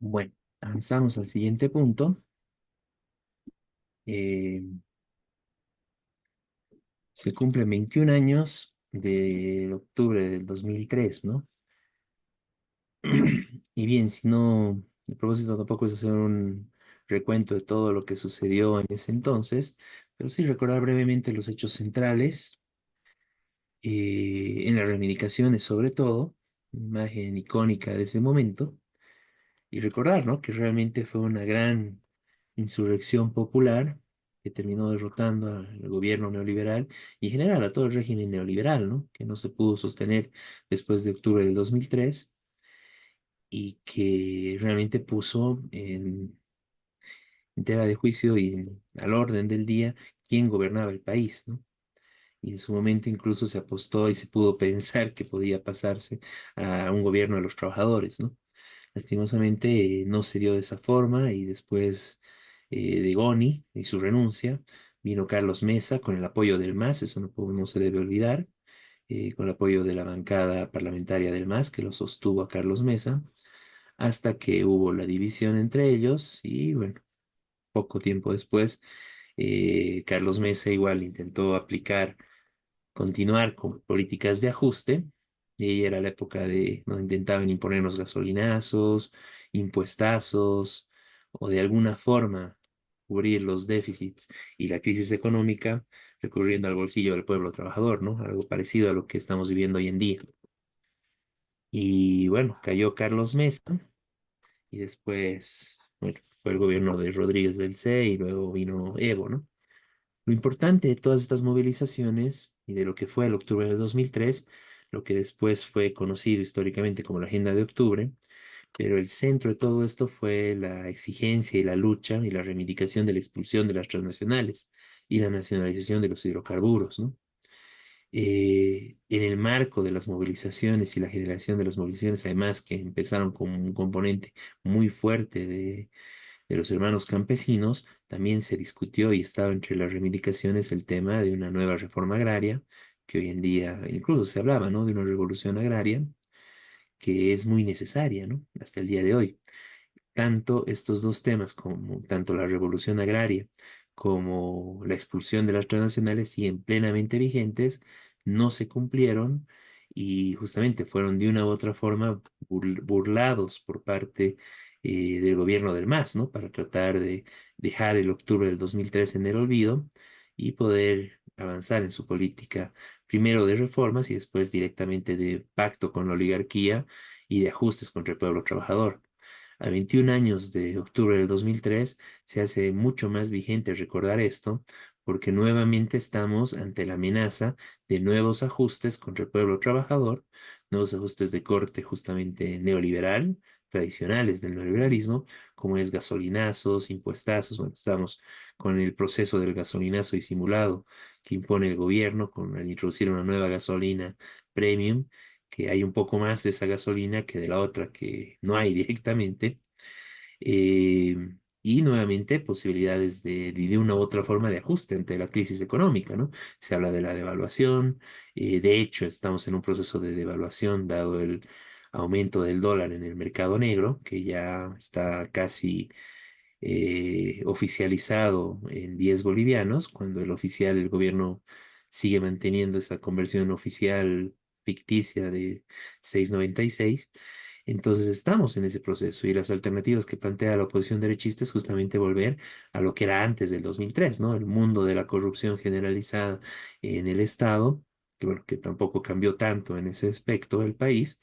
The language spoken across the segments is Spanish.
Bueno, avanzamos al siguiente punto. Eh, Se cumplen 21 años de octubre del 2003, ¿no? Y bien, si no, el propósito tampoco es hacer un recuento de todo lo que sucedió en ese entonces, pero sí recordar brevemente los hechos centrales, en las reivindicaciones sobre todo, imagen icónica de ese momento. Y recordar, ¿no? Que realmente fue una gran insurrección popular que terminó derrotando al gobierno neoliberal y en general a todo el régimen neoliberal, ¿no? Que no se pudo sostener después de octubre del 2003 y que realmente puso en tela de juicio y al orden del día quién gobernaba el país, ¿no? Y en su momento incluso se apostó y se pudo pensar que podía pasarse a un gobierno de los trabajadores, ¿no? Lastimosamente no se dio de esa forma y después de Goni y su renuncia vino Carlos Mesa con el apoyo del MAS, eso no se debe olvidar, con el apoyo de la bancada parlamentaria del MAS que lo sostuvo a Carlos Mesa hasta que hubo la división entre ellos y bueno, poco tiempo después Carlos Mesa igual intentó continuar con políticas de ajuste. Y ahí era la época de donde intentaban imponernos gasolinazos, impuestazos, o de alguna forma cubrir los déficits y la crisis económica recurriendo al bolsillo del pueblo trabajador, ¿no? Algo parecido a lo que estamos viviendo hoy en día. Y bueno, cayó Carlos Mesa y después, bueno, fue el gobierno de Rodríguez Belcé y luego vino Evo, ¿no? Lo importante de todas estas movilizaciones y de lo que fue el octubre de 2003, lo que después fue conocido históricamente como la Agenda de Octubre, pero el centro de todo esto fue la exigencia y la lucha y la reivindicación de la expulsión de las transnacionales y la nacionalización de los hidrocarburos, ¿no? En el marco de las movilizaciones y la generación de las movilizaciones, además que empezaron con un componente muy fuerte de los hermanos campesinos, también se discutió y estaba entre las reivindicaciones el tema de una nueva reforma agraria, que hoy en día incluso se hablaba, ¿no? De una revolución agraria que es muy necesaria, ¿no? Hasta el día de hoy. Tanto estos dos temas, como tanto la revolución agraria como la expulsión de las transnacionales, siguen plenamente vigentes, no se cumplieron y justamente fueron de una u otra forma burlados por parte del gobierno del MAS, ¿no? Para tratar de dejar el octubre del 2003 en el olvido y poder avanzar en su política, primero de reformas y después directamente de pacto con la oligarquía y de ajustes contra el pueblo trabajador. A 21 años de octubre del 2003 se hace mucho más vigente recordar esto porque nuevamente estamos ante la amenaza de nuevos ajustes contra el pueblo trabajador, nuevos ajustes de corte justamente neoliberal, tradicionales del neoliberalismo, como es gasolinazos, impuestazos. Bueno, estamos con el proceso del gasolinazo disimulado que impone el gobierno con al introducir una nueva gasolina premium, que hay un poco más de esa gasolina que de la otra que no hay directamente. eh, y nuevamente posibilidades de una u otra forma de ajuste ante la crisis económica, ¿no? Se habla de la devaluación, de hecho estamos en un proceso de devaluación dado el aumento del dólar en el mercado negro, que ya está casi oficializado en 10 bolivianos, cuando el oficial, el gobierno sigue manteniendo esa conversión oficial ficticia de 6,96. Entonces estamos en ese proceso y las alternativas que plantea la oposición derechista es justamente volver a lo que era antes del 2003, ¿no? El mundo de la corrupción generalizada en el Estado, que bueno, que tampoco cambió tanto en ese aspecto del país,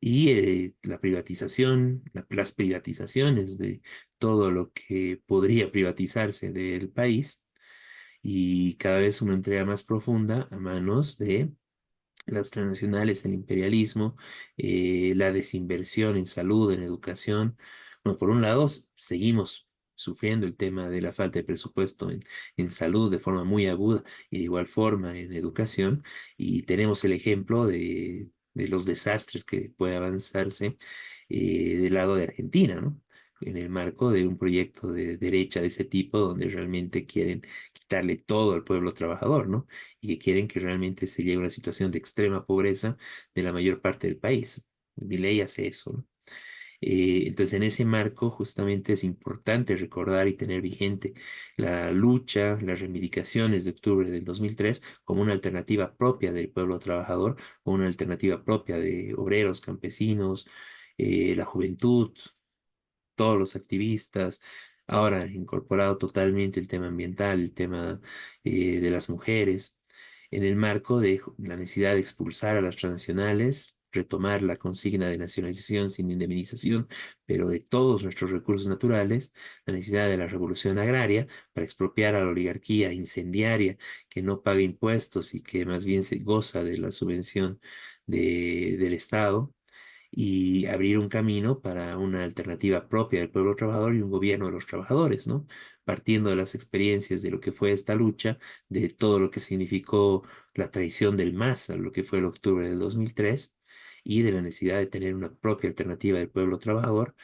y la privatización, las privatizaciones de todo lo que podría privatizarse del país y cada vez una entrega más profunda a manos de las transnacionales, el imperialismo, la desinversión en salud, en educación. Bueno, por un lado, seguimos sufriendo el tema de la falta de presupuesto en salud de forma muy aguda y de igual forma en educación, y tenemos el ejemplo de los desastres que puede avanzarse del lado de Argentina, ¿no? En el marco de un proyecto de derecha de ese tipo, donde realmente quieren quitarle todo al pueblo trabajador, ¿no? Y que quieren que realmente se llegue a una situación de extrema pobreza de la mayor parte del país. Milei hace eso, ¿no? Entonces, en ese marco, justamente es importante recordar y tener vigente la lucha, las reivindicaciones de octubre del 2003 como una alternativa propia del pueblo trabajador, como una alternativa propia de obreros, campesinos, la juventud, todos los activistas, ahora incorporado totalmente el tema ambiental, el tema de las mujeres, en el marco de la necesidad de expulsar a las transnacionales, retomar la consigna de nacionalización sin indemnización, pero de todos nuestros recursos naturales, la necesidad de la revolución agraria para expropiar a la oligarquía incendiaria que no paga impuestos y que más bien se goza de la subvención del Estado y abrir un camino para una alternativa propia del pueblo trabajador y un gobierno de los trabajadores, ¿no? Partiendo de las experiencias de lo que fue esta lucha, de todo lo que significó la traición del MAS a lo que fue el octubre del 2003 y de la necesidad de tener una propia alternativa del pueblo trabajador,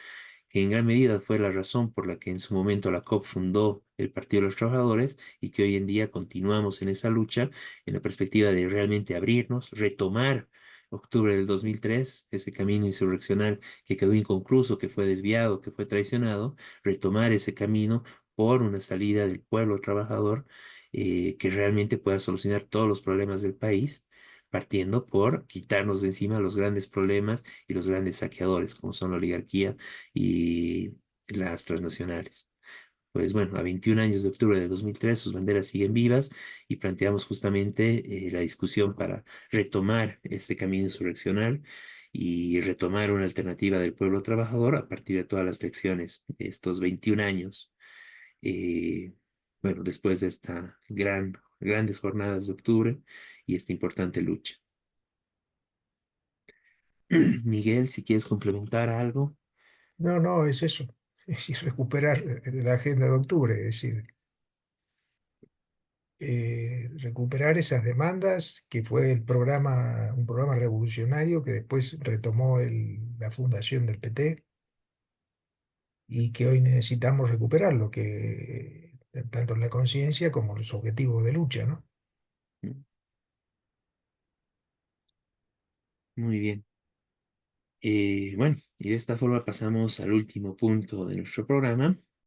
que en gran medida fue la razón por la que en su momento la COP fundó el Partido de los Trabajadores y que hoy en día continuamos en esa lucha en la perspectiva de realmente abrirnos, retomar octubre del 2003, ese camino insurreccional que quedó inconcluso, que fue desviado, que fue traicionado, retomar ese camino por una salida del pueblo trabajador que realmente pueda solucionar todos los problemas del país, partiendo por quitarnos de encima los grandes problemas y los grandes saqueadores, como son la oligarquía y las transnacionales. Pues bueno, a 21 años de octubre de 2003, sus banderas siguen vivas y planteamos justamente la discusión para retomar este camino insurreccional y retomar una alternativa del pueblo trabajador a partir de todas las lecciones de estos 21 años. eh, bueno, después de esta grandes jornadas de octubre y esta importante lucha. Miguel, si quieres complementar algo. No, no, es eso. Es decir, recuperar la agenda de octubre, es decir, recuperar esas demandas, que fue un programa revolucionario que después retomó la fundación del PT y que hoy necesitamos recuperarlo, tanto en la conciencia como los objetivos de lucha, ¿no? Muy bien. Bueno, y de esta forma pasamos al último punto de nuestro programa,